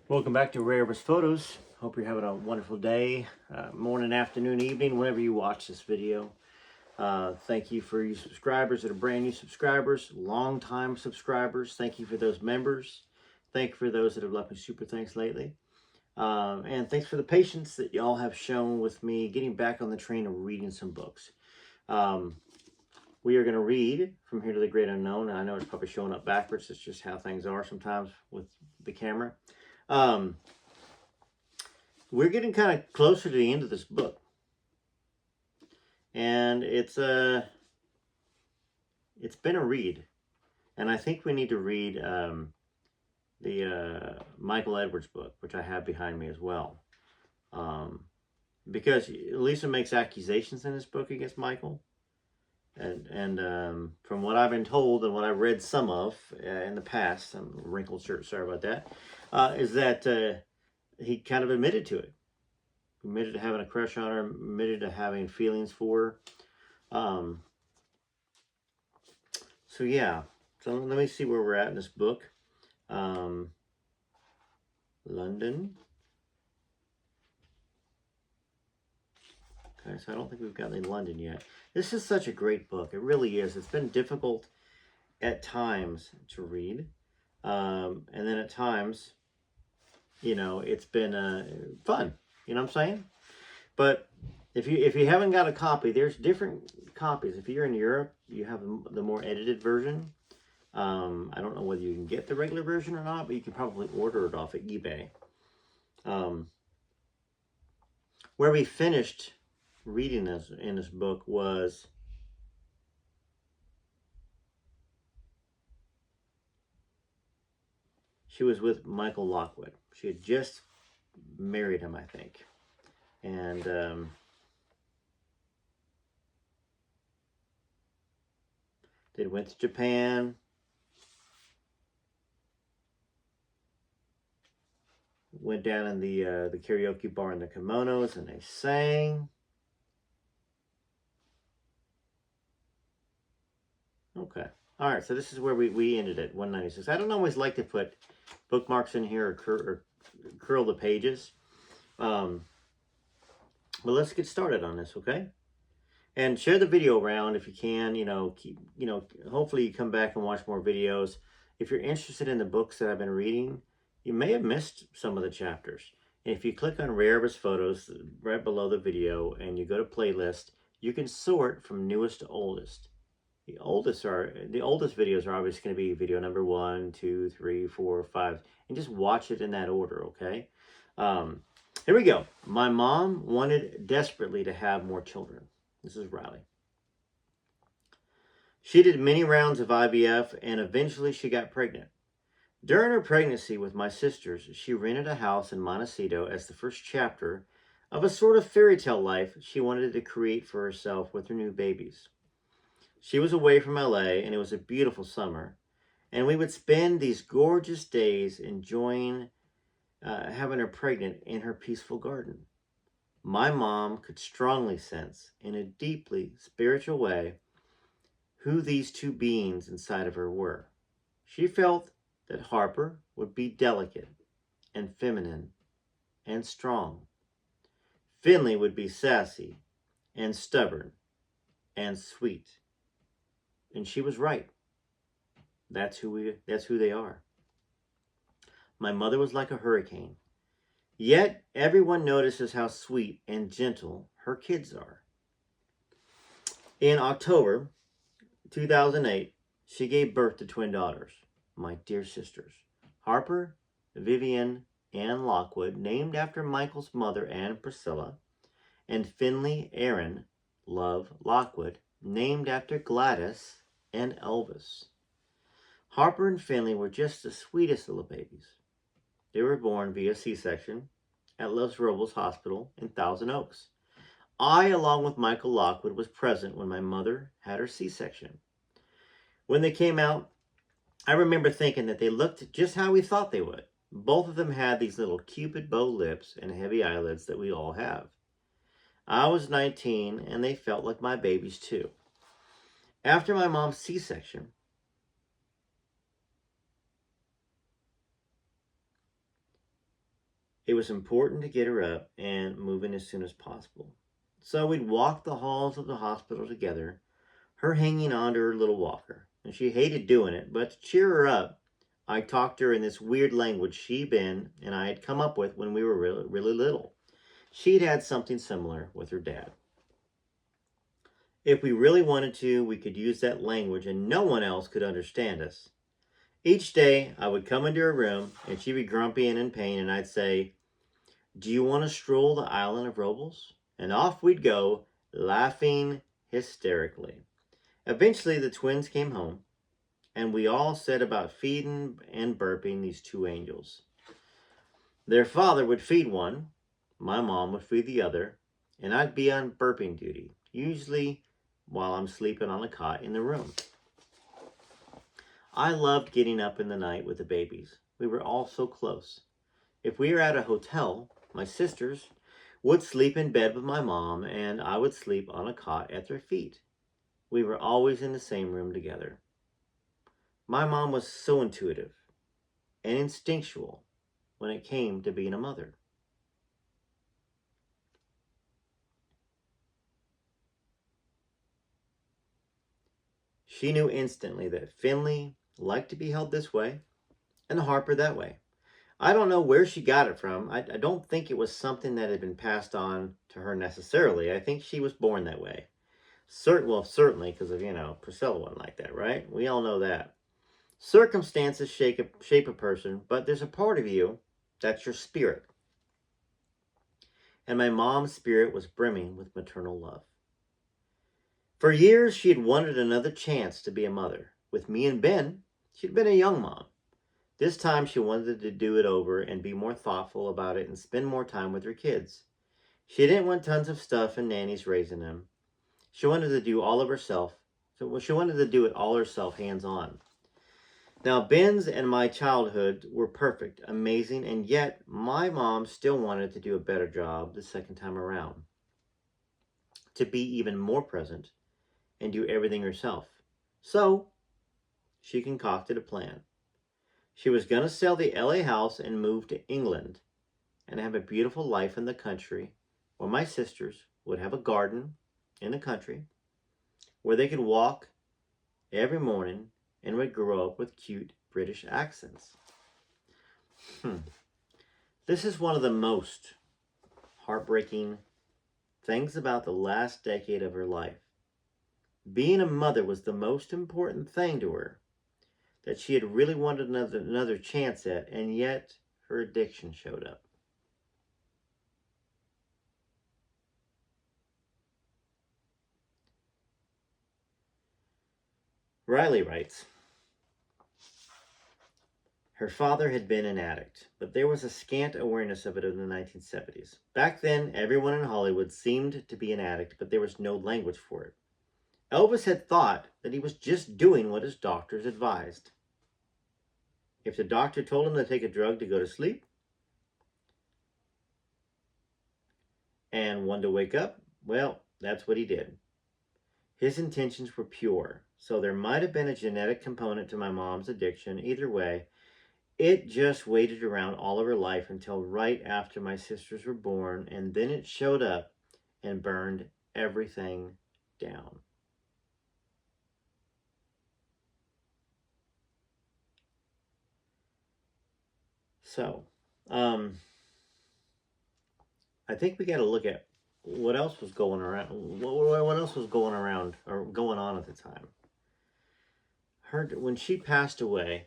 Welcome back to Rare Elvis Photos. Hope you're having a wonderful day, morning, afternoon, evening, whenever you watch this video. Thank you for you subscribers that are brand new subscribers, long-time subscribers. Thank you for those members. Thank you for those that have left me super thanks lately. And thanks for the patience that y'all have shown with me getting back on the train of reading some books. We are going to read From Here to the Great Unknown. I know it's probably showing up backwards. It's just how things are sometimes with the camera. We're getting kind of closer to the end of this book, and it's been a read, and I think we need to read the Michael Edwards book, which I have behind me as well, because Lisa makes accusations in this book against Michael, and from what I've been told and what I read some of in the past, I'm wrinkled shirt, sorry about that, is that he kind of admitted to it. Admitted to having a crush on her, admitted to having feelings for her. So yeah, so let me see where we're at in this book. London. Okay, so I don't think we've got any London yet. This is such a great book. It really is. It's been difficult at times to read. And then at times, you know, it's been fun. You know what I'm saying? But if you haven't got a copy, there's different copies. If you're in Europe, you have the more edited version. I don't know whether you can get the regular version or not, but you can probably order it off of eBay. Where we finished reading this in this book was she was with Michael Lockwood. She had just married him, I think. And they went to Japan. Went down in the karaoke bar in the kimonos and they sang. Okay. All right, so this is where we ended at 196. I don't always like to put bookmarks in here or curl the pages. But let's get started on this, okay? And share the video around if you can. Hopefully you come back and watch more videos. If you're interested in the books that I've been reading, you may have missed some of the chapters. And if you click on Rare Elvis Photos right below the video and you go to playlist, you can sort from newest to oldest. The oldest videos are obviously going to be video number 1, 2, 3, 4, 5, and just watch it in that order, okay? Here we go. My mom wanted desperately to have more children. This is Riley. She did many rounds of IVF, and eventually she got pregnant. During her pregnancy with my sisters, she rented a house in Montecito as the first chapter of a sort of fairy tale life she wanted to create for herself with her new babies. She was away from LA, and it was a beautiful summer, and we would spend these gorgeous days enjoying having her pregnant in her peaceful garden. My mom could strongly sense, in a deeply spiritual way, who these two beings inside of her were. She felt that Harper would be delicate and feminine and strong. Finley would be sassy and stubborn and sweet. And she was right. That's who they are. My mother was like a hurricane. Yet everyone notices how sweet and gentle her kids are. In October 2008, she gave birth to twin daughters, my dear sisters, Harper, Vivian, Ann Lockwood, named after Michael's mother, Ann Priscilla, and Finley Aaron Love Lockwood, named after Gladys and Elvis. Harper and Finley were just the sweetest little babies. They were born via C-section at Los Robles Hospital in Thousand Oaks. I, along with Michael Lockwood, was present when my mother had her C-section. When they came out, I remember thinking that they looked just how we thought they would. Both of them had these little cupid bow lips and heavy eyelids that we all have. I was 19, and they felt like my babies too. After my mom's C-section, It was important to get her up and moving as soon as possible. So we'd walk the halls of the hospital together, her hanging onto her little walker. And she hated doing it, but to cheer her up, I talked to her in this weird language Ben and I had come up with when we were really, really little. She'd had something similar with her dad. If we really wanted to, we could use that language and no one else could understand us. Each day, I would come into her room and she'd be grumpy and in pain, and I'd say, "Do you want to stroll the island of Robles?" And off we'd go, laughing hysterically. Eventually, the twins came home, and we all set about feeding and burping these two angels. Their father would feed one, my mom would feed the other, and I'd be on burping duty, usually while I'm sleeping on a cot in the room. I loved getting up in the night with the babies. We were all so close. If we were at a hotel, my sisters would sleep in bed with my mom, and I would sleep on a cot at their feet. We were always in the same room together. My mom was so intuitive and instinctual when it came to being a mother. She knew instantly that Finley liked to be held this way and Harper that way. I don't know where she got it from. I don't think it was something that had been passed on to her necessarily. I think she was born that way. Certainly because of, Priscilla wasn't like that, right? We all know that. Circumstances shape a person, but there's a part of you that's your spirit. And my mom's spirit was brimming with maternal love. For years, she had wanted another chance to be a mother. With me and Ben, she'd been a young mom. This time, she wanted to do it over and be more thoughtful about it and spend more time with her kids. She didn't want tons of stuff and nannies raising them. She wanted to do all of herself. So she wanted to do it all herself, hands on. Now, Ben's and my childhood were perfect, amazing, and yet my mom still wanted to do a better job the second time around. To be even more present and do everything herself. So, she concocted a plan. She was going to sell the LA house and move to England and have a beautiful life in the country where my sisters would have a garden in the country where they could walk every morning and would grow up with cute British accents. This is one of the most heartbreaking things about the last decade of her life. Being a mother was the most important thing to her that she had really wanted another chance at, and yet her addiction showed up. Riley writes, her father had been an addict, but there was a scant awareness of it in the 1970s. Back then, everyone in Hollywood seemed to be an addict, but there was no language for it. Elvis had thought that he was just doing what his doctors advised. If the doctor told him to take a drug to go to sleep and one to wake up, well, that's what he did. His intentions were pure, so there might have been a genetic component to my mom's addiction. Either way, it just waited around all of her life until right after my sisters were born, and then it showed up and burned everything down. So, I think we got to look at what else was going around. What else was going around or going on at the time? When she passed away,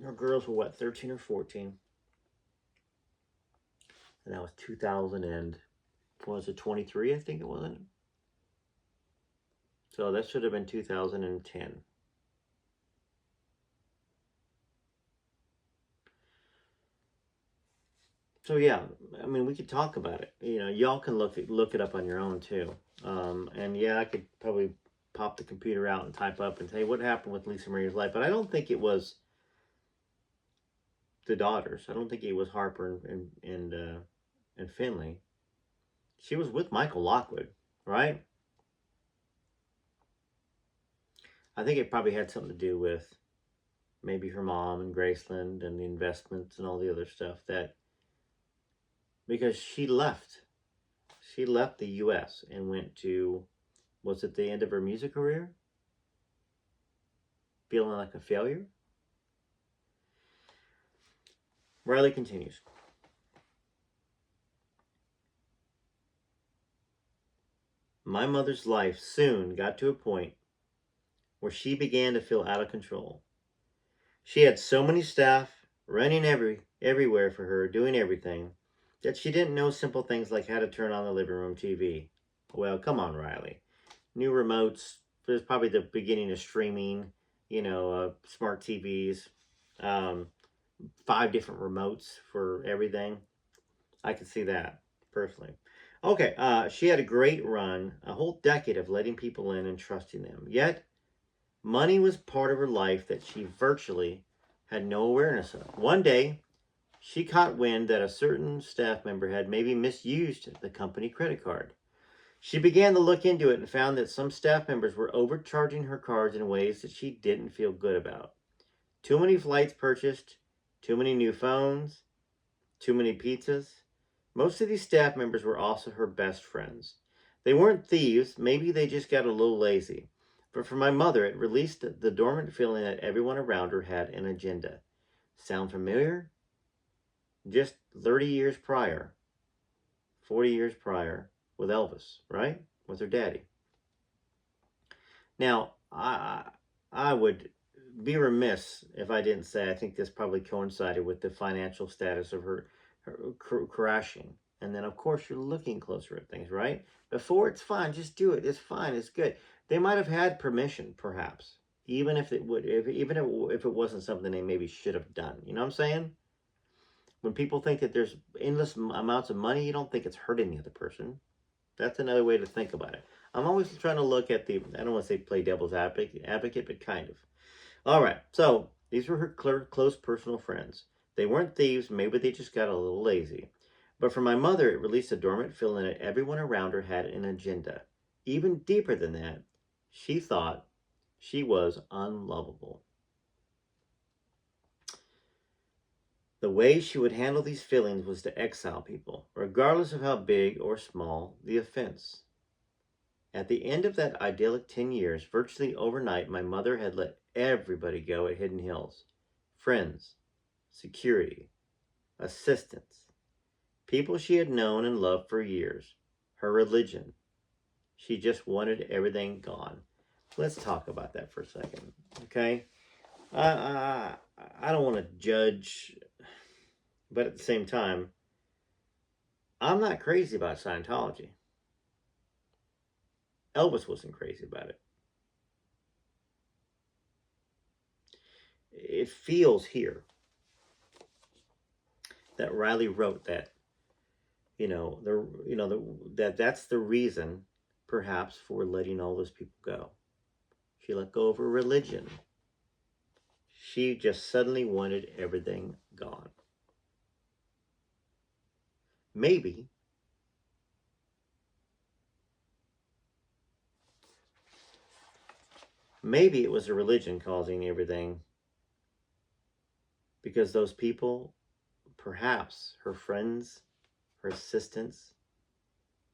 her girls were what, 13 or 14, and that was 2000 and was it 23? I think it wasn't. So that should have been 2010. So yeah, I mean, we could talk about it. Y'all can look it up on your own too. And yeah, I could probably pop the computer out and type up and say what happened with Lisa Marie's life, but I don't think it was the daughters. I don't think it was Harper and Finley. She was with Michael Lockwood, right? I think it probably had something to do with maybe her mom and Graceland and the investments and all the other stuff that because she left. She left the U.S. and went to, was it the end of her music career? Feeling like a failure? Riley continues. My mother's life soon got to a point where she began to feel out of control. She had so many staff running everywhere for her, doing everything, that she didn't know simple things like how to turn on the living room TV. Well, come on, Riley. New remotes. There's probably the beginning of streaming. Smart TVs. Um, 5 different remotes for everything. I can see that personally. Okay, she had a great run, a whole decade of letting people in and trusting them. Yet, money was part of her life that she virtually had no awareness of. One day, she caught wind that a certain staff member had maybe misused the company credit card. She began to look into it and found that some staff members were overcharging her cards in ways that she didn't feel good about. Too many flights purchased, too many new phones, too many pizzas. Most of these staff members were also her best friends. They weren't thieves, maybe they just got a little lazy. But for my mother, it released the dormant feeling that everyone around her had an agenda. Sound familiar? Just 30 years prior, 40 years prior, with Elvis, right? With her daddy. Now, I would be remiss if I didn't say I think this probably coincided with the financial status of her crashing. And then, of course, you're looking closer at things, right? Before, it's fine, just do it. It's fine, it's good. They might have had permission, perhaps, even if if it wasn't something they maybe should have done. You know what I'm saying? When people think that there's endless amounts of money, you don't think it's hurting the other person. That's another way to think about it. I'm always trying to look at I don't want to say play devil's advocate, but kind of. All right, so these were her close personal friends. They weren't thieves, maybe they just got a little lazy. But for my mother, it released a dormant feeling that everyone around her had an agenda. Even deeper than that, she thought she was unlovable. The way she would handle these feelings was to exile people, regardless of how big or small the offense. At the end of that idyllic 10 years, virtually overnight, my mother had let everybody go at Hidden Hills. Friends, security, assistants, people she had known and loved for years, her religion. She just wanted everything gone. Let's talk about that for a second, okay? I don't want to judge, but at the same time, I'm not crazy about Scientology. Elvis wasn't crazy about it. It feels here that Riley wrote that, that's the reason, perhaps, for letting all those people go. She let go of her religion. She just suddenly wanted everything gone. Maybe it was a religion causing everything, because those people, perhaps her friends, her assistants,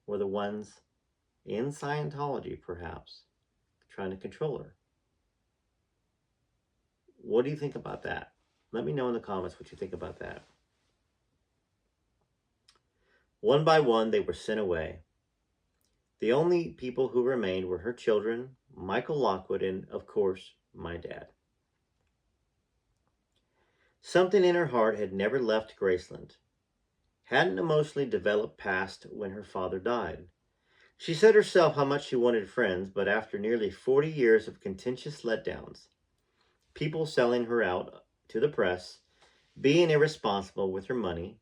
were the ones in Scientology, perhaps, trying to control her. What do you think about that? Let me know in the comments what you think about that. One by one, they were sent away. The only people who remained were her children, Michael Lockwood, and, of course, my dad. Something in her heart had never left Graceland. Hadn't emotionally developed past when her father died. She said herself how much she wanted friends, but after nearly 40 years of contentious letdowns, people selling her out to the press, being irresponsible with her money,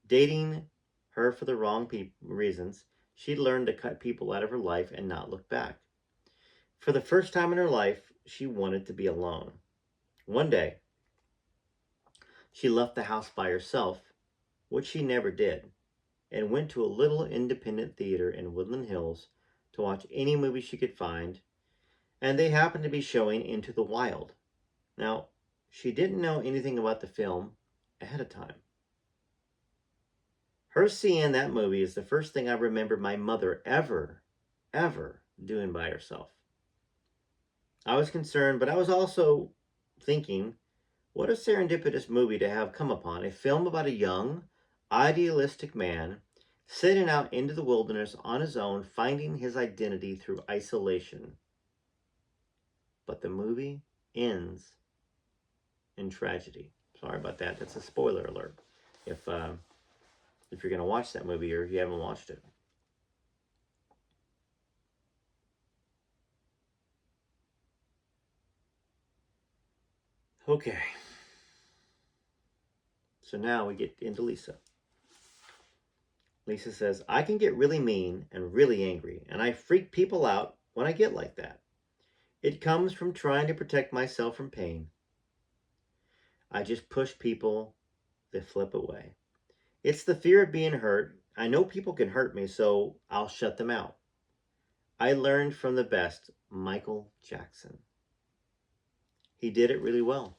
dating her for the wrong reasons, she learned to cut people out of her life and not look back. For the first time in her life, she wanted to be alone. One day, she left the house by herself, which she never did, and went to a little independent theater in Woodland Hills to watch any movie she could find, and they happened to be showing Into the Wild. Now, she didn't know anything about the film ahead of time. Her seeing that movie is the first thing I remember my mother ever doing by herself. I was concerned, but I was also thinking, what a serendipitous movie to have come upon, a film about a young, idealistic man setting out into the wilderness on his own, finding his identity through isolation. But the movie ends in tragedy. Sorry about that. That's a spoiler alert. If you're going to watch that movie or if you haven't watched it. Okay. So now we get into Lisa. Lisa says, I can get really mean and really angry, and I freak people out when I get like that. It comes from trying to protect myself from pain. I just push people, they flip away. It's the fear of being hurt. I know people can hurt me, so I'll shut them out. I learned from the best, Michael Jackson. He did it really well.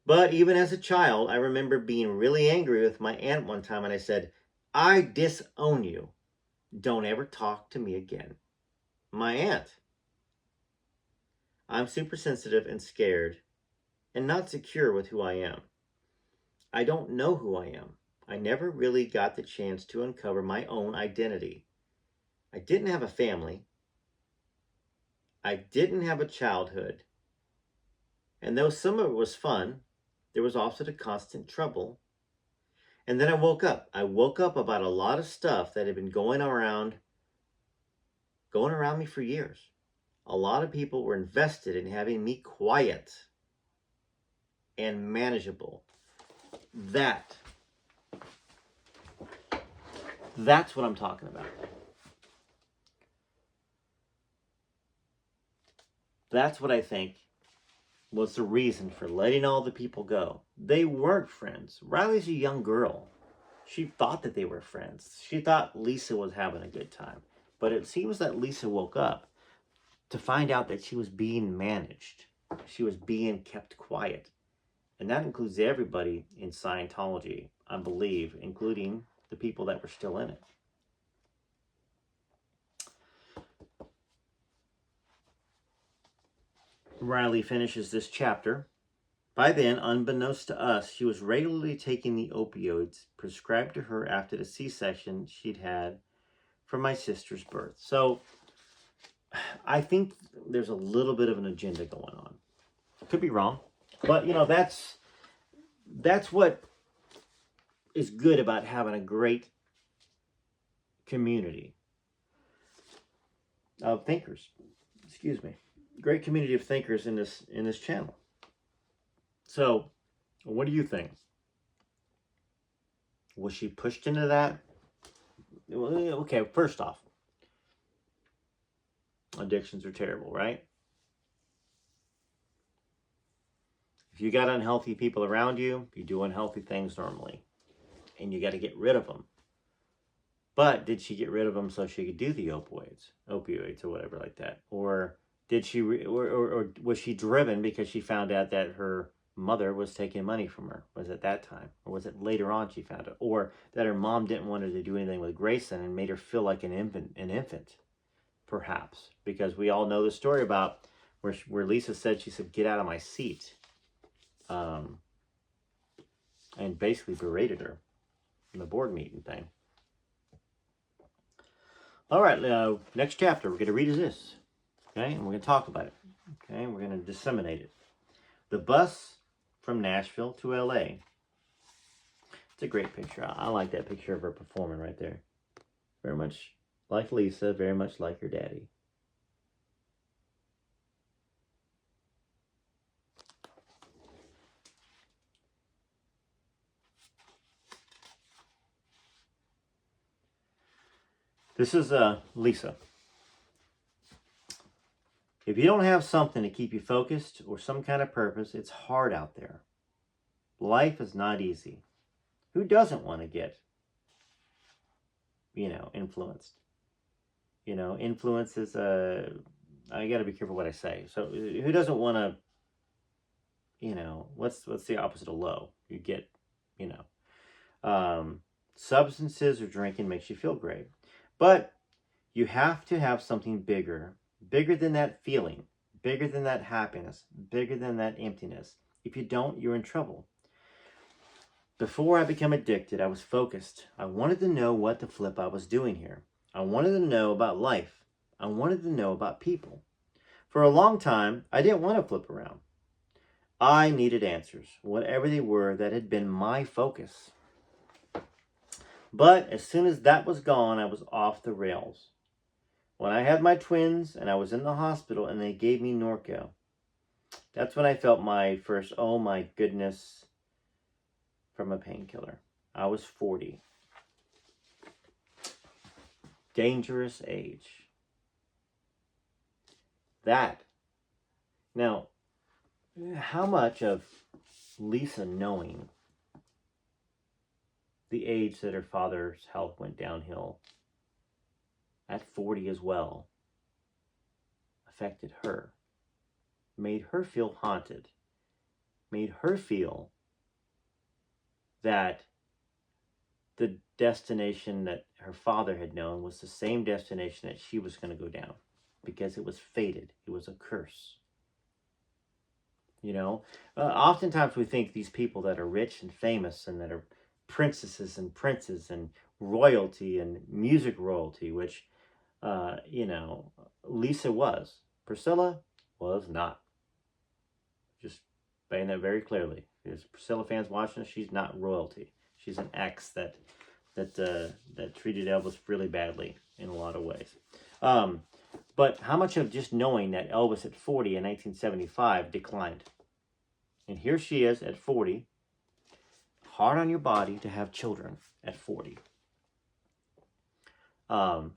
But even as a child, I remember being really angry with my aunt one time, and I said, I disown you. Don't ever talk to me again. My aunt. I'm super sensitive and scared and not secure with who I am. I don't know who I am. I never really got the chance to uncover my own identity. I didn't have a family. I didn't have a childhood. And though some of it was fun, there was also the constant trouble. And then I woke up. I woke up about a lot of stuff that had been going around me for years. A lot of people were invested in having me quiet and manageable. That's what I'm talking about. That's what I think was the reason for letting all the people go. They weren't friends. Riley's a young girl. She thought that they were friends. She thought Lisa was having a good time. But it seems that Lisa woke up to find out that she was being managed. She was being kept quiet. And that includes everybody in Scientology, I believe, including the people that were still in it. Riley finishes this chapter. By then, unbeknownst to us, she was regularly taking the opioids prescribed to her after the C-section she'd had from my sister's birth. So I think there's a little bit of an agenda going on. Could be wrong, but that's what is good about having a great community of thinkers. Excuse me. Great community of thinkers in this channel. So, what do you think? Was she pushed into that? Okay, first off, addictions are terrible, right? If you got unhealthy people around you, you do unhealthy things normally. And you got to get rid of them. But did she get rid of them so she could do the opioids or whatever like that? Or did she, or was she driven because she found out that her mother was taking money from her? Was it that time? Or was it later on she found it? Or that her mom didn't want her to do anything with Grayson and made her feel like an infant, perhaps? Because we all know the story about where Lisa said, she said, get out of my seat. And basically berated her in the board meeting thing. All right, next chapter we're going to read is this. Okay, and we're going to talk about it. Okay, we're going to disseminate it. The bus from Nashville to L.A. It's a great picture. I like that picture of her performing right there. Very much like Lisa, very much like her daddy. This is Lisa. If you don't have something to keep you focused or some kind of purpose, it's hard out there. Life is not easy. Who doesn't want to get, influenced? Influence is I got to be careful what I say. So who doesn't want to, what's the opposite of low? You get, Um, Substances or drinking makes you feel great. But you have to have something bigger, bigger than that feeling, bigger than that happiness, bigger than that emptiness. If you don't, you're in trouble. Before I became addicted, I was focused. I wanted to know what the flip I was doing here. I wanted to know about life. I wanted to know about people. For a long time, I didn't want to flip around. I needed answers, whatever they were that had been my focus. But as soon as that was gone, I was off the rails. When I had my twins and I was in the hospital and they gave me Norco, that's when I felt my first, oh my goodness, from a painkiller. I was 40. Dangerous age. That. Now, how much of Lisa knowing the age that her father's health went downhill at 40 as well affected her, made her feel haunted, made her feel that the destination that her father had known was the same destination that she was going to go down, because it was fated. It was a curse. You know, oftentimes we think these people that are rich and famous and that are princesses and princes and royalty and music royalty, which, Lisa was. Priscilla was not. Just saying that very clearly. There's Priscilla fans watching us. She's not royalty. She's an ex that treated Elvis really badly in a lot of ways. But how much of just knowing that Elvis at 40 in 1975 declined? And here she is at 40. Hard on your body to have children at 40.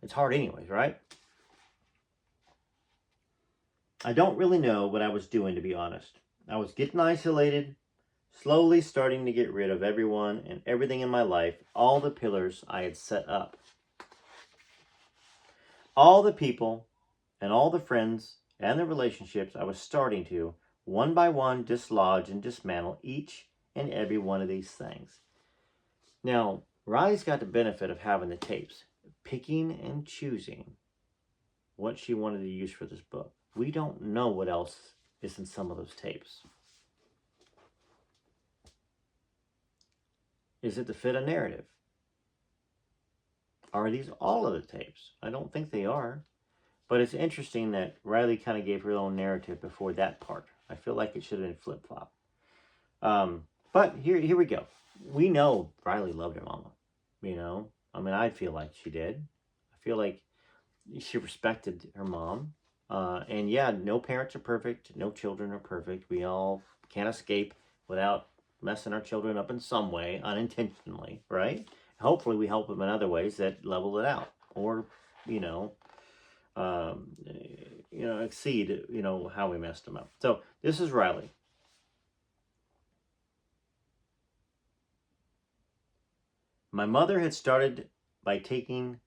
It's hard anyways, right? I don't really know what I was doing, to be honest. I was getting isolated, slowly starting to get rid of everyone and everything in my life, all the pillars I had set up. All the people and all the friends and the relationships I was starting to, one by one, dislodge and dismantle each and every one of these things. Now, Riley's got the benefit of having the tapes, picking and choosing what she wanted to use for this book. We don't know what else is in some of those tapes. Is it to fit a narrative? Are these all of the tapes? I don't think they are. But it's interesting that Riley kind of gave her own narrative before that part. I feel like it should have been flip-flop. But here we go. We know Riley loved her mama. You know? I mean, I feel like she did. I feel like she respected her mom. And yeah, no parents are perfect. No children are perfect. We all can't escape without messing our children up in some way, unintentionally, right? Hopefully we help them in other ways that level it out. Or, exceed, how we messed them up. So this is Riley. My mother had started by taking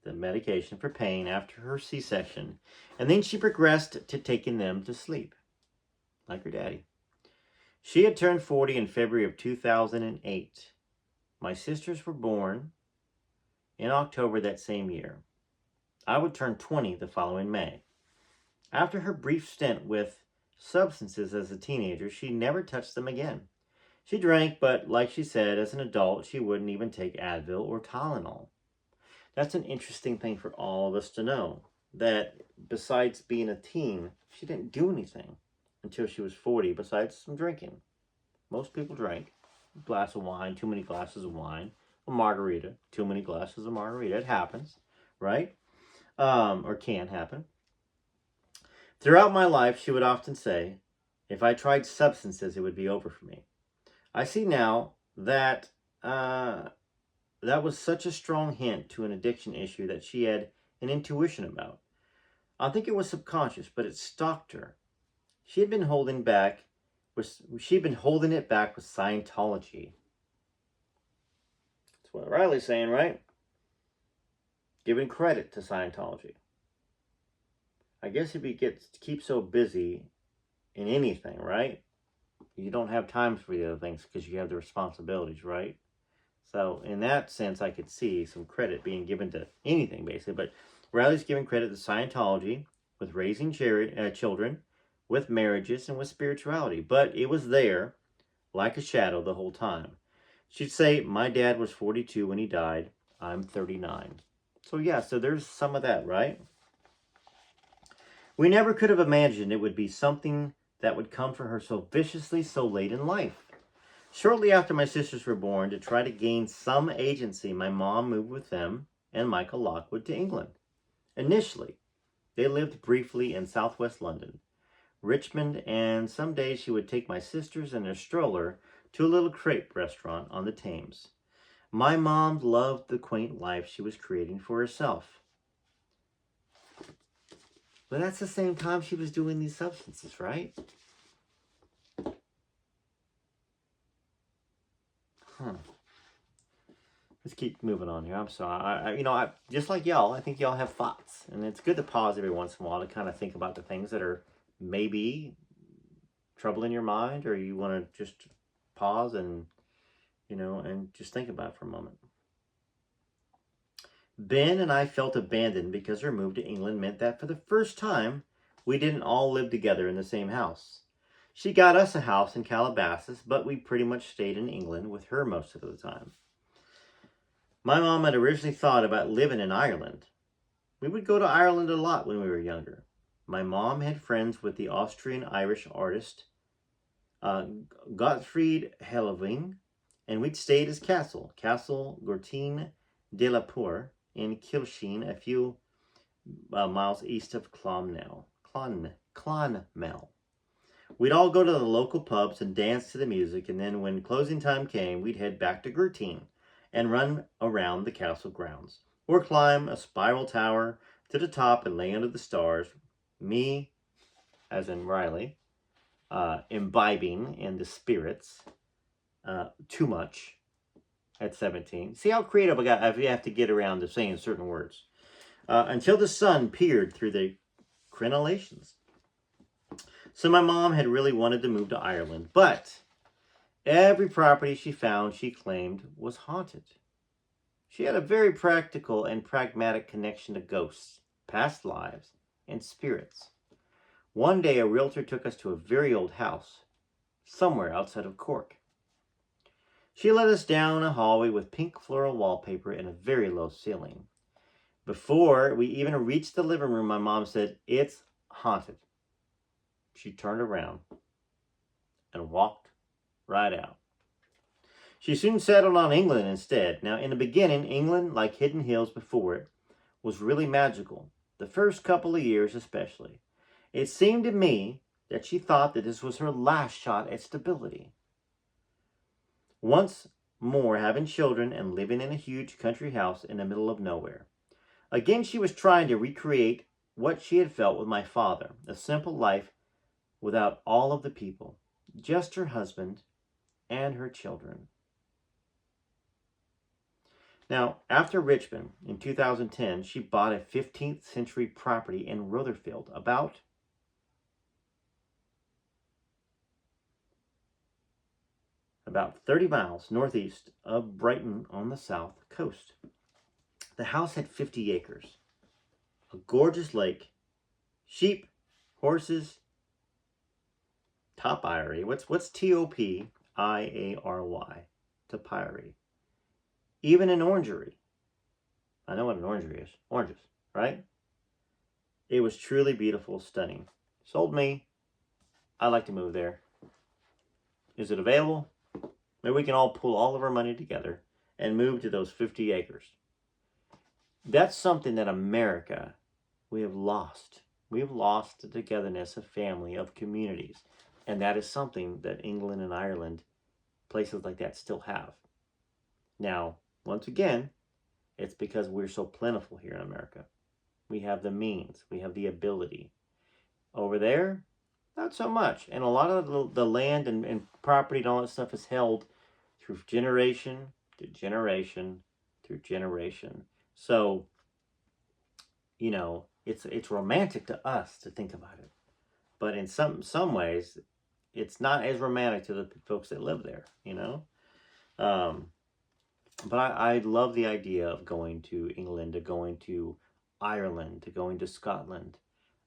the medication for pain after her C-section, and then she progressed to taking them to sleep, like her daddy. She had turned 40 in February of 2008. My sisters were born in October that same year. I would turn 20 the following May. After her brief stint with substances as a teenager, she never touched them again. She drank, but like she said, as an adult, she wouldn't even take Advil or Tylenol. That's an interesting thing for all of us to know, that besides being a teen, she didn't do anything until she was 40, besides some drinking. Most people drank a glass of wine, too many glasses of wine, a margarita, too many glasses of margarita. It happens, right? Or can happen. Throughout my life, she would often say, if I tried substances, it would be over for me. I see now that that was such a strong hint to an addiction issue that she had an intuition about. I think it was subconscious, but it stalked her. She'd been holding it back with Scientology. That's what Riley's saying, right? Giving credit to Scientology. I guess if you keep so busy in anything, right? You don't have time for the other things because you have the responsibilities, right? So in that sense, I could see some credit being given to anything, basically. But Riley's giving credit to Scientology with raising children, with marriages, and with spirituality. But it was there, like a shadow, the whole time. She'd say, my dad was 42 when he died. I'm 39. So yeah, so there's some of that, right? We never could have imagined it would be something that would come for her so viciously so late in life. Shortly after my sisters were born, to try to gain some agency, my mom moved with them and Michael Lockwood to England. Initially, they lived briefly in southwest London, Richmond, and some days she would take my sisters in their stroller to a little crepe restaurant on the Thames. My mom loved the quaint life she was creating for herself. But that's the same time she was doing these substances, right? Huh. Let's keep moving on here. I'm sorry. I just like y'all, I think y'all have thoughts. And it's good to pause every once in a while to kind of think about the things that are maybe troubling your mind, or you want to just pause and, and just think about it for a moment. Ben and I felt abandoned because our move to England meant that for the first time, we didn't all live together in the same house. She got us a house in Calabasas, but we pretty much stayed in England with her most of the time. My mom had originally thought about living in Ireland. We would go to Ireland a lot when we were younger. My mom had friends with the Austrian-Irish artist Gottfried Helleving, and we'd stay at his Castle Gortine de la Poor, in Kilsheen, a few miles east of Clonmel. We'd all go to the local pubs and dance to the music, and then when closing time came, we'd head back to Gertine and run around the castle grounds, or climb a spiral tower to the top and lay under the stars. Me, as in Riley, imbibing in the spirits too much at 17. See how creative I have to get around to saying certain words. Until the sun peered through the crenellations. So my mom had really wanted to move to Ireland, but every property she found, she claimed, was haunted. She had a very practical and pragmatic connection to ghosts, past lives, and spirits. One day, a realtor took us to a very old house, somewhere outside of Cork. She led us down a hallway with pink floral wallpaper and a very low ceiling. Before we even reached the living room, my mom said, "It's haunted." She turned around and walked right out. She soon settled on England instead. Now, in the beginning, England, like Hidden Hills before it, was really magical. The first couple of years especially. It seemed to me that she thought that this was her last shot at stability. Once more having children and living in a huge country house in the middle of nowhere. Again, she was trying to recreate what she had felt with my father, a simple life without all of the people, just her husband and her children. Now, after Richmond in 2010, she bought a 15th century property in Rotherfield, about 30 miles northeast of Brighton on the south coast. The house had 50 acres, a gorgeous lake, sheep, horses, topiary. What's Topiary? Topiary. Even an orangery. I know what an orangery is. Oranges, right? It was truly beautiful, stunning. Sold me. I'd like to move there. Is it available? Maybe we can all pull all of our money together and move to those 50 acres. That's something that America, we have lost. We have lost the togetherness of family, of communities. And that is something that England and Ireland, places like that, still have. Now, once again, it's because we're so plentiful here in America. We have the means. We have the ability. Over there, not so much. And a lot of the land and property and all that stuff is held through generation to generation through generation. So, it's romantic to us to think about it. But in some ways, it's not as romantic to the folks that live there, But I love the idea of going to England, to going to Ireland, to going to Scotland,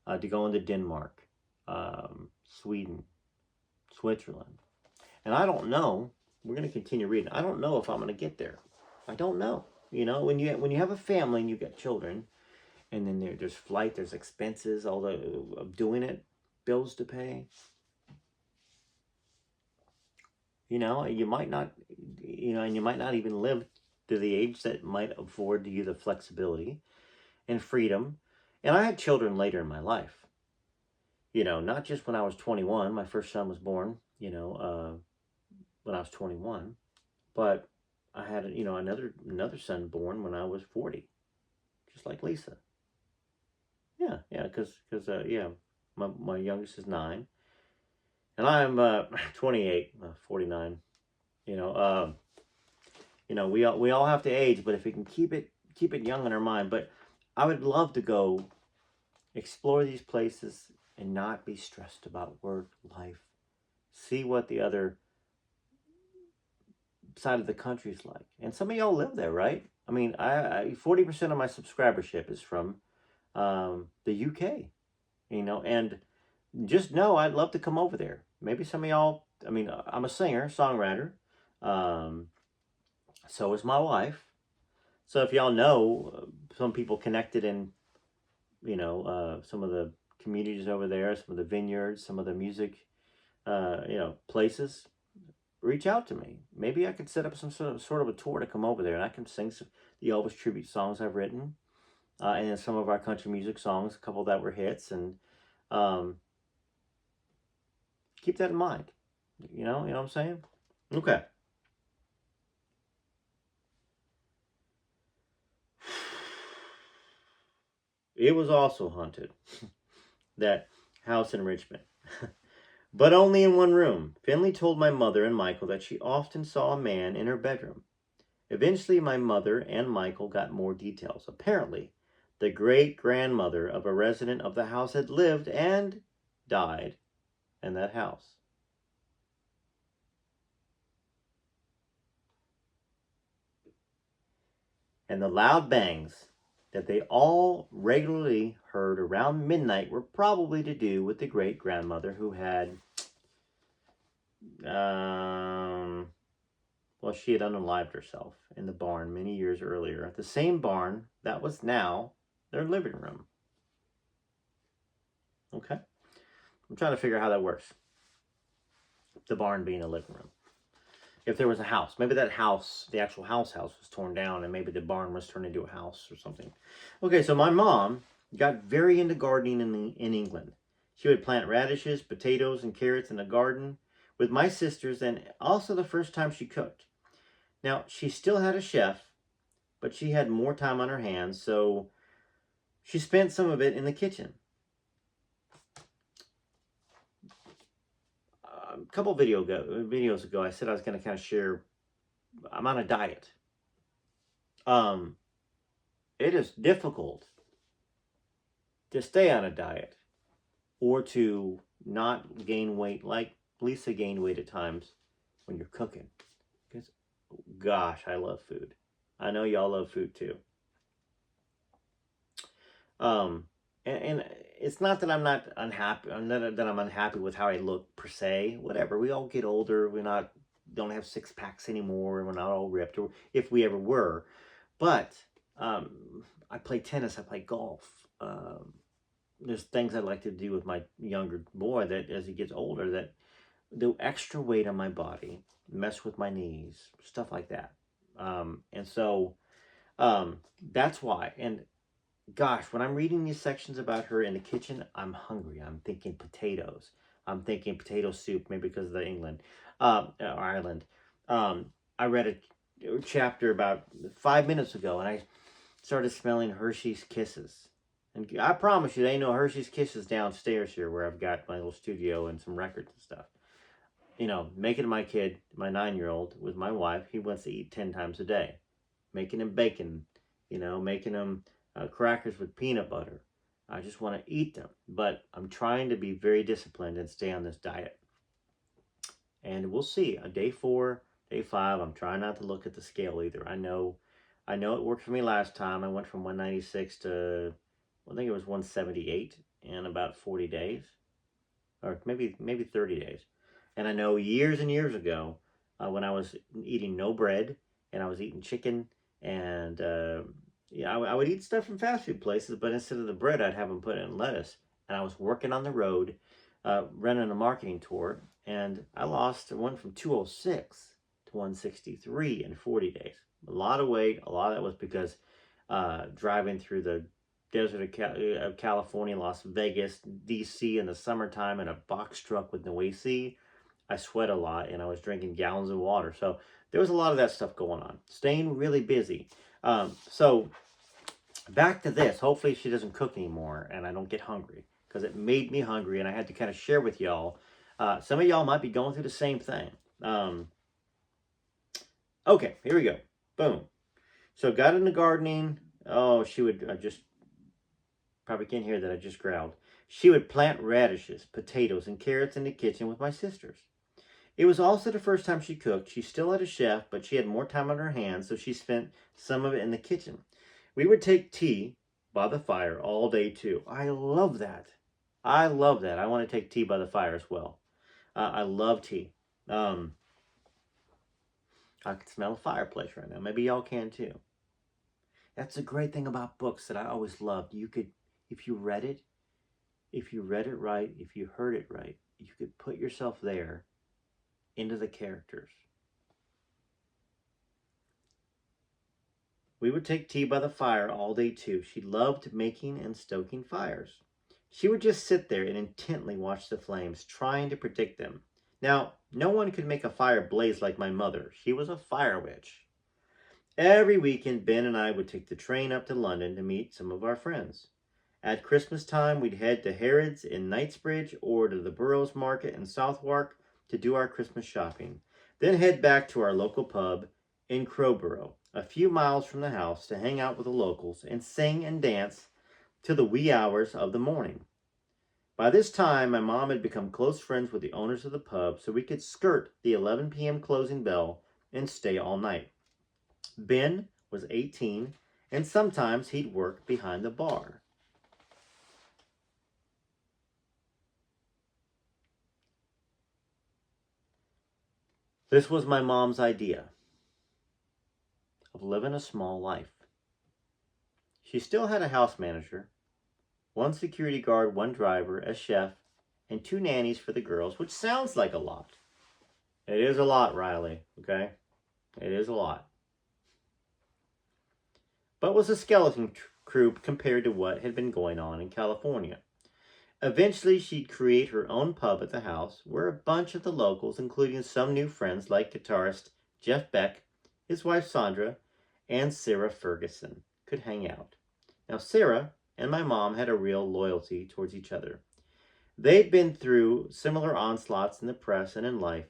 to going to Denmark, Sweden, Switzerland. And I don't know. We're going to continue reading. I don't know if I'm going to get there. I don't know. You know, when you have a family and you get children, and then there's flight, there's expenses, all the of doing it, bills to pay. You know, you might not, and you might not even live to the age that might afford you the flexibility and freedom. And I had children later in my life. You know, not just when I was 21. My first son was born. When I was 21, but I had another son born when I was 40, just like Lisa. Yeah, because yeah, my youngest is 9, and I'm 28, 49. You know, we all have to age, but if we can keep it young in our mind. But I would love to go explore these places and not be stressed about work, life. See what the other side of the country's like. And some of y'all live there, right? I mean, I 40% of my subscribership is from the UK, and just know I'd love to come over there. Maybe some of y'all, I mean, I'm a singer, songwriter. Um, so is my wife. So if y'all know some people connected in, some of the communities over there, some of the vineyards, some of the music, places, reach out to me. Maybe I could set up some sort of a tour to come over there, and I can sing some the Elvis tribute songs I've written, and then some of our country music songs, a couple that were hits, and um, keep that in mind. You know what I'm saying? Okay. It was also haunted, that house in Richmond. But only in one room. Finley told my mother and Michael that she often saw a man in her bedroom. Eventually, my mother and Michael got more details. Apparently, the great grandmother of a resident of the house had lived and died in that house. And the loud bangs that they all regularly heard around midnight were probably to do with the great grandmother who had, she had unalived herself in the barn many years earlier. The same barn that was now their living room. Okay? I'm trying to figure out how that works. The barn being the living room. If there was a house, maybe that house, the actual house was torn down, and maybe the barn was turned into a house or something. Okay, so my mom got very into gardening in England. She would plant radishes, potatoes, and carrots in the garden with my sisters, and also the first time she cooked. Now, she still had a chef, but she had more time on her hands, so she spent some of it in the kitchen. A couple videos ago, I said I was going to kind of share. I'm on a diet. It is difficult to stay on a diet or to not gain weight like Lisa gained weight at times when you're cooking. Because, gosh, I love food. I know y'all love food too. And it's not that I'm not unhappy. Not that I'm unhappy with how I look per se. Whatever. We all get older. Don't have 6-packs anymore. We're not all ripped, or if we ever were. But I play tennis. I play golf. There's things I'd like to do with my younger boy that as he gets older, that the extra weight on my body mess with my knees, stuff like that. And so that's why. And gosh, when I'm reading these sections about her in the kitchen, I'm hungry. I'm thinking potatoes. I'm thinking potato soup, maybe because of the England, or Ireland. I read a chapter about 5 minutes ago, and I started smelling Hershey's Kisses. And I promise you, there ain't no Hershey's Kisses downstairs here where I've got my little studio and some records and stuff. Making my kid, my 9-year-old, with my wife, he wants to eat 10 times a day. Making him bacon, making him crackers with peanut butter. I just want to eat them. But I'm trying to be very disciplined and stay on this diet. And we'll see. Day 4, Day 5, I'm trying not to look at the scale either. I know it worked for me last time. I went from 196 to, I think it was 178 in about 40 days, or maybe 30 days. And I know years and years ago, when I was eating no bread and I was eating chicken and yeah, I would eat stuff from fast food places, but instead of the bread, I'd have them put in lettuce. And I was working on the road, running a marketing tour, and I went from 206 to 163 in 40 days. A lot of weight. A lot of that was because driving through the desert of California, Las Vegas, DC in the summertime in a box truck with no AC. I sweat a lot and I was drinking gallons of water. So there was a lot of that stuff going on. Staying really busy. So back to this. Hopefully she doesn't cook anymore and I don't get hungry because it made me hungry and I had to kind of share with y'all. Some of y'all might be going through the same thing. Okay, here we go. Boom. So got into gardening. Oh, she would just probably can't hear that I just growled. She would plant radishes, potatoes, and carrots in the kitchen with my sisters. It was also the first time she cooked. She still had a chef, but she had more time on her hands, so she spent some of it in the kitchen. We would take tea by the fire all day too. I love that. I love that. I want to take tea by the fire as well. I love tea. I can smell a fireplace right now. Maybe y'all can too. That's the great thing about books that I always loved. You could, if you read it, if you read it right, if you heard it right, you could put yourself there into the characters. We would take tea by the fire all day too. She loved making and stoking fires. She would just sit there and intently watch the flames, trying to predict them. Now, no one could make a fire blaze like my mother. She was a fire witch. Every weekend, Ben and I would take the train up to London to meet some of our friends. At Christmas time, we'd head to Harrods in Knightsbridge or to the Burroughs Market in Southwark to do our Christmas shopping. Then head back to our local pub in Crowborough, a few miles from the house, to hang out with the locals and sing and dance till the wee hours of the morning. By this time, my mom had become close friends with the owners of the pub, so we could skirt the 11 p.m. closing bell and stay all night. Ben was 18, and sometimes he'd work behind the bar. This was my mom's idea of living a small life. She still had a house manager, one security guard, one driver, a chef, and 2 nannies for the girls, which sounds like a lot. It is a lot, Riley, okay? It is a lot. But was a skeleton crew compared to what had been going on in California. Eventually, she'd create her own pub at the house where a bunch of the locals, including some new friends like guitarist Jeff Beck, his wife Sandra, and Sarah Ferguson, could hang out. Now, Sarah and my mom had a real loyalty towards each other. They'd been through similar onslaughts in the press and in life,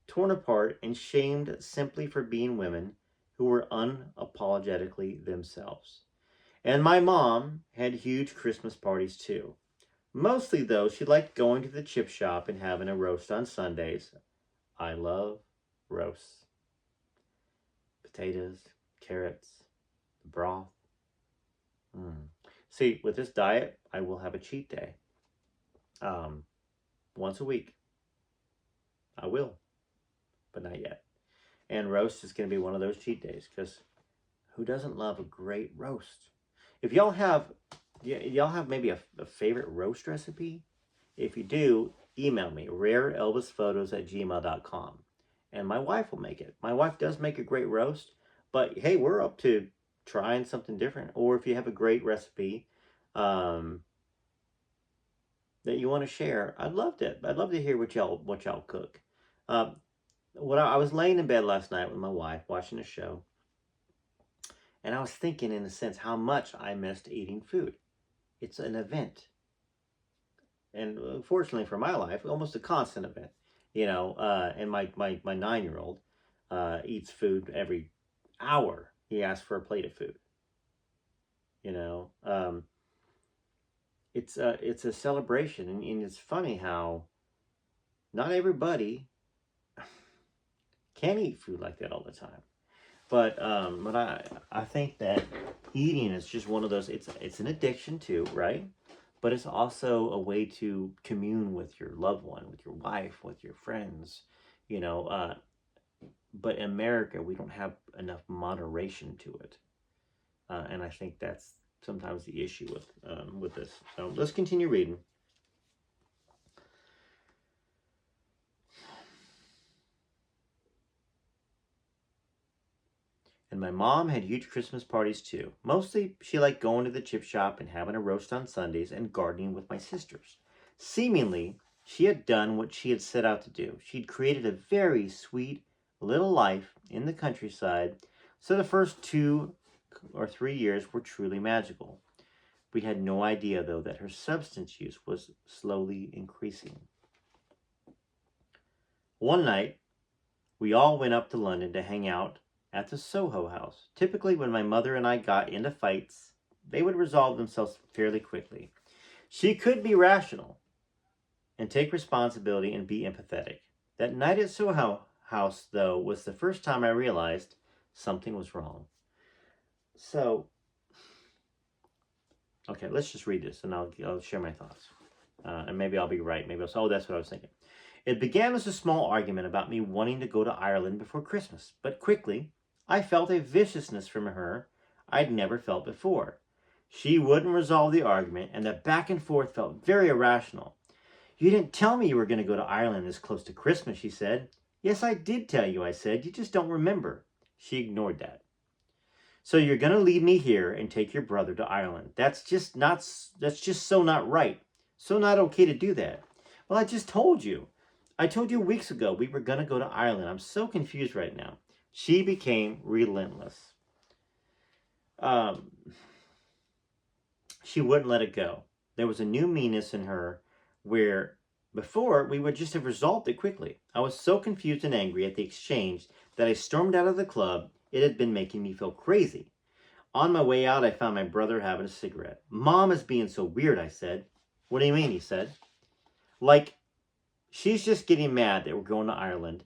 torn apart and shamed simply for being women who were unapologetically themselves. And my mom had huge Christmas parties too. Mostly, though, she liked going to the chip shop and having a roast on Sundays. I love roasts. Potatoes, carrots, broth. See, with this diet, I will have a cheat day. Once a week. I will, but not yet. And roast is going to be one of those cheat days because who doesn't love a great roast? If y'all have maybe a favorite roast recipe? If you do, email me, rareelvisphotos@gmail.com. And my wife will make it. My wife does make a great roast, but hey, we're up to trying something different. Or if you have a great recipe that you want to share, I'd love to hear what y'all cook. I was laying in bed last night with my wife watching a show, and I was thinking, in a sense, how much I missed eating food. It's an event. And fortunately for my life, almost a constant event. And my 9-year-old eats food every hour. He asks for a plate of food. It's a celebration. And it's funny how not everybody can't eat food like that all the time. But I think that eating is just one of those. It's an addiction too, right? But it's also a way to commune with your loved one, with your wife, with your friends. You know, but in America, we don't have enough moderation to it, and I think that's sometimes the issue with this. So let's continue reading. And my mom had huge Christmas parties too. Mostly, she liked going to the chip shop and having a roast on Sundays and gardening with my sisters. Seemingly, she had done what she had set out to do. She'd created a very sweet little life in the countryside, so the first 2 or 3 years were truly magical. We had no idea, though, that her substance use was slowly increasing. One night, we all went up to London to hang out at the Soho House. Typically, when my mother and I got into fights, they would resolve themselves fairly quickly. She could be rational and take responsibility and be empathetic. That night at Soho House, though, was the first time I realized something was wrong. So, okay, let's just read this and I'll share my thoughts. And maybe I'll be right. Maybe I'll say, oh, that's what I was thinking. It began as a small argument about me wanting to go to Ireland before Christmas, but quickly I felt a viciousness from her I'd never felt before. She wouldn't resolve the argument, and the back and forth felt very irrational. You didn't tell me you were going to go to Ireland this close to Christmas, she said. Yes, I did tell you, I said. You just don't remember. She ignored that. So you're going to leave me here and take your brother to Ireland. That's just so not right. So not okay to do that. Well, I just told you. I told you weeks ago we were going to go to Ireland. I'm so confused right now. She became relentless. She wouldn't let it go. There was a new meanness in her where before we would just have resolved it quickly. I was so confused and angry at the exchange that I stormed out of the club. It had been making me feel crazy. On my way out, I found my brother having a cigarette. Mom is being so weird, I said. What do you mean, he said. Like, she's just getting mad that we're going to Ireland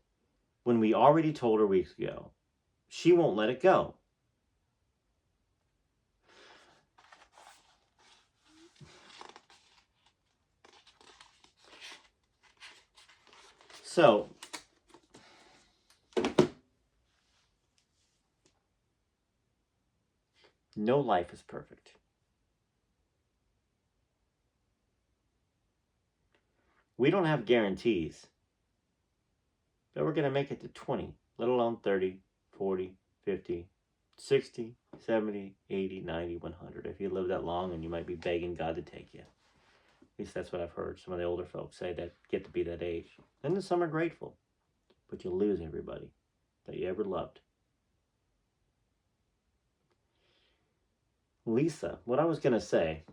when we already told her weeks ago. She won't let it go. So, no life is perfect. We don't have guarantees that we're going to make it to 20, let alone 30, 40, 50, 60, 70, 80, 90, 100. If you live that long, and you might be begging God to take you. At least that's what I've heard some of the older folks say that get to be that age. And then some are grateful, but you lose everybody that you ever loved. Lisa, what I was going to say,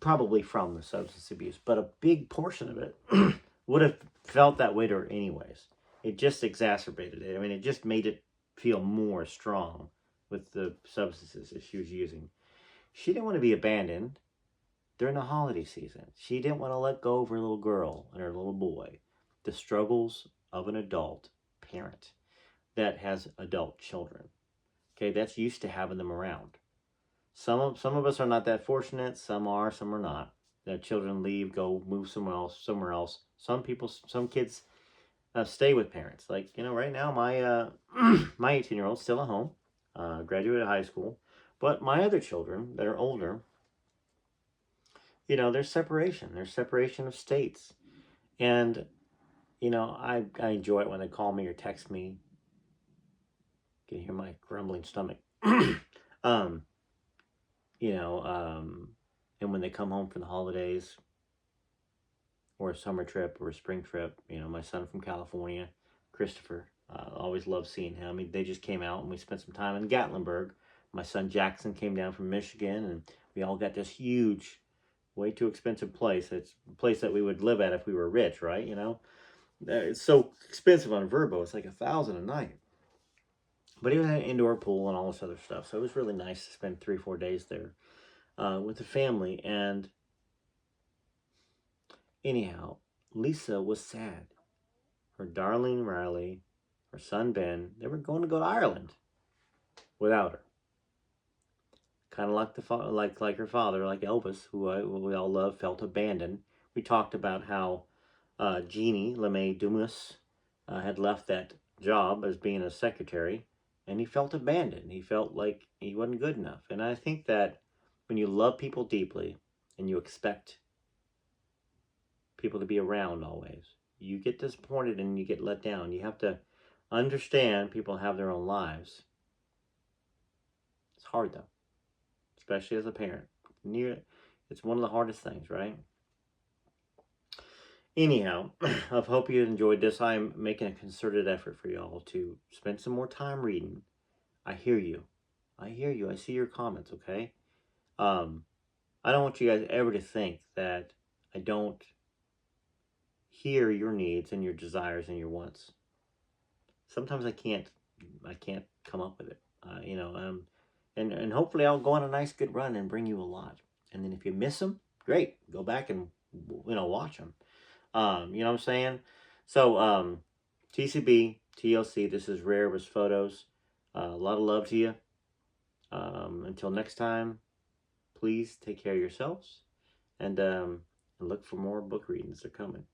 probably from the substance abuse, but a big portion of it would have felt that way to her anyways. It just exacerbated it. I mean, it just made it feel more strong with the substances that she was using. She didn't want to be abandoned during the holiday season. She didn't want to let go of her little girl and her little boy. The struggles of an adult parent that has adult children. Okay, that's used to having them around. Some of us are not that fortunate. Some are not. Their children leave, go move somewhere else. Some kids stay with parents. Like, right now my my 18-year-old's still at home, graduated high school, but my other children that are older, there's separation. There's separation of states, and I enjoy it when they call me or text me. You can hear my grumbling stomach. um, and when they come home for the holidays, or a summer trip or a spring trip, my son from California, Christopher, always love seeing him. They just came out and we spent some time in Gatlinburg. My son Jackson came down from Michigan, and we all got this huge, way too expensive place. It's a place that we would live at if we were rich, right? It's so expensive on Verbo. It's like $1,000 a night. But he had an indoor pool and all this other stuff. So it was really nice to spend 3-4 days there with the family. And anyhow, Lisa was sad. her darling Riley, her son Ben, they were going to Ireland without her. Kind of like like her father, like Elvis, who we all love, felt abandoned. We talked about how Jeannie LeMay Dumas had left that job as being a secretary, and he felt abandoned. He felt like he wasn't good enough. And I think that when you love people deeply and you expect people to be around always, you get disappointed and you get let down. You have to understand people have their own lives. It's hard though, especially as a parent. It's one of the hardest things, right? Anyhow, I hope you enjoyed this. I'm making a concerted effort for y'all to spend some more time reading. I hear you. I hear you. I see your comments, okay? I don't want you guys ever to think that I don't hear your needs and your desires and your wants. Sometimes I can't come up with it. And hopefully I'll go on a nice good run and bring you a lot. And then if you miss them, great. Go back and watch them. You know what I'm saying? So, TCB, TLC, this is Rare with Photos. A lot of love to you. Until next time, please take care of yourselves and look for more book readings. They're coming.